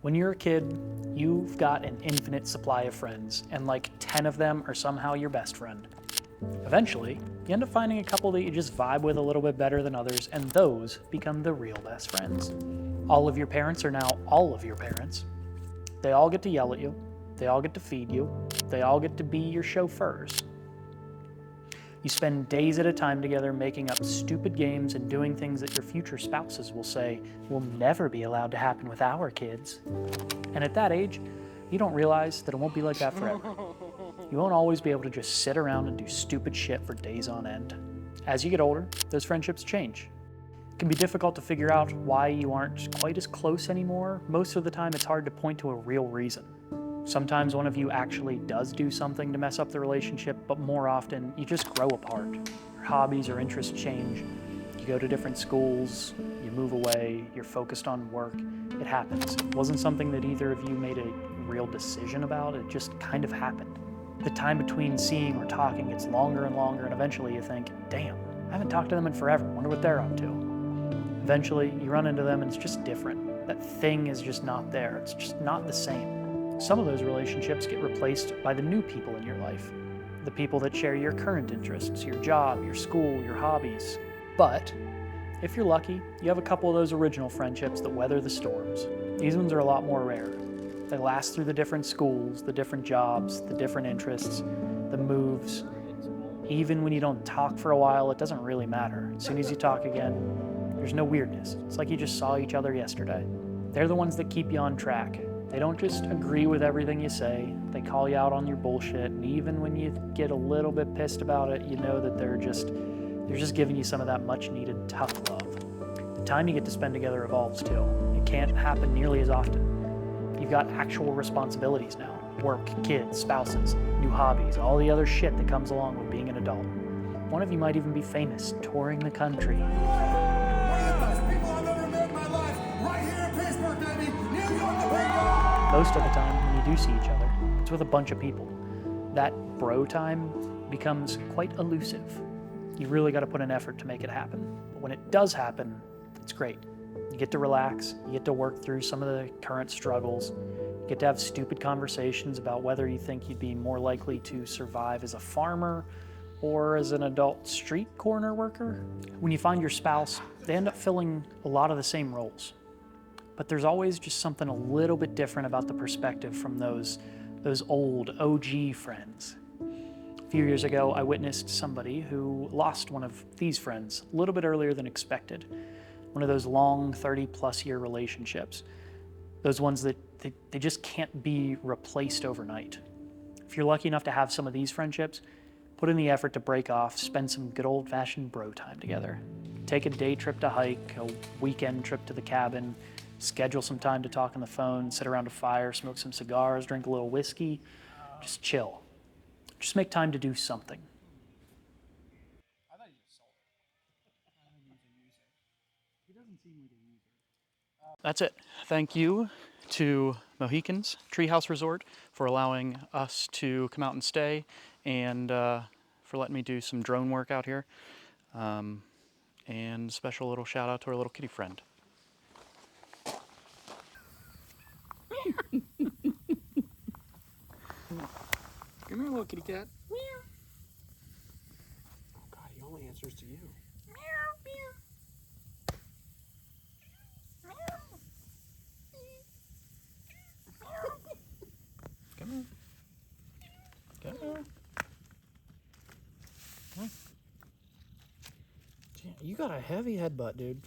When you're a kid, you've got an infinite supply of friends, and like 10 of them are somehow your best friend. Eventually, you end up finding a couple that you just vibe with a little bit better than others, and those become the real best friends. All of your parents are now all of your parents. They all get to yell at you, they all get to feed you, they all get to be your chauffeurs. You spend days at a time together making up stupid games and doing things that your future spouses will say will never be allowed to happen with our kids. And at that age, you don't realize that it won't be like that forever. You won't always be able to just sit around and do stupid shit for days on end. As you get older, those friendships change. It can be difficult to figure out why you aren't quite as close anymore. Most of the time, it's hard to point to a real reason. Sometimes one of you actually does do something to mess up the relationship, but more often, you just grow apart. Your hobbies or interests change. You go to different schools, you move away, you're focused on work. It happens. It wasn't something that either of you made a real decision about, it just kind of happened. The time between seeing or talking gets longer and longer, and eventually you think, damn, I haven't talked to them in forever, wonder what they're up to. Eventually, you run into them and it's just different. That thing is just not there, it's just not the same. Some of those relationships get replaced by the new people in your life. The people that share your current interests, your job, your school, your hobbies. But if you're lucky, you have a couple of those original friendships that weather the storms. These ones are a lot more rare. They last through the different schools, the different jobs, the different interests, the moves. Even when you don't talk for a while, it doesn't really matter. As soon as you talk again, there's no weirdness. It's like you just saw each other yesterday. They're the ones that keep you on track. They don't just agree with everything you say, they call you out on your bullshit, and even when you get a little bit pissed about it, you know that they're just giving you some of that much needed tough love. The time you get to spend together evolves too. It can't happen nearly as often. You've got actual responsibilities now. Work, kids, spouses, new hobbies, all the other shit that comes along with being an adult. One of you might even be famous, touring the country. Most of the time, when you do see each other, it's with a bunch of people. That bro time becomes quite elusive. You really got to put an effort to make it happen. But when it does happen, it's great. You get to relax, you get to work through some of the current struggles, you get to have stupid conversations about whether you think you'd be more likely to survive as a farmer or as an adult street corner worker. When you find your spouse, they end up filling a lot of the same roles. But there's always just something a little bit different about the perspective from those old OG friends. A few years ago, I witnessed somebody who lost one of these friends a little bit earlier than expected. One of those long 30-plus year relationships. Those ones that they just can't be replaced overnight. If you're lucky enough to have some of these friendships, put in the effort to break off, spend some good old-fashioned bro time together. Take a day trip to hike, a weekend trip to the cabin, schedule some time to talk on the phone, sit around a fire, smoke some cigars, drink a little whiskey, just chill. Just make time to do something. That's it. Thank you to Mohicans Treehouse Resort for allowing us to come out and stay, and for letting me do some drone work out here. And special little shout out to our little kitty friend. Come here, little kitty cat. Oh God, he only answers to you. Come here. Come here. Damn, you got a heavy headbutt, dude.